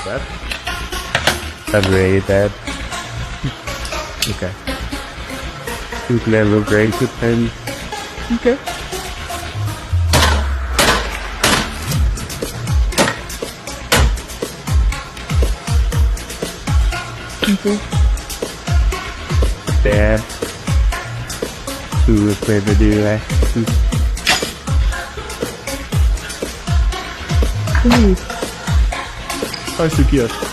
bad. Not really bad. Okay. Too clever, great, good time. Okay. Okay. Damn. Too clever, do I? Oj, cute.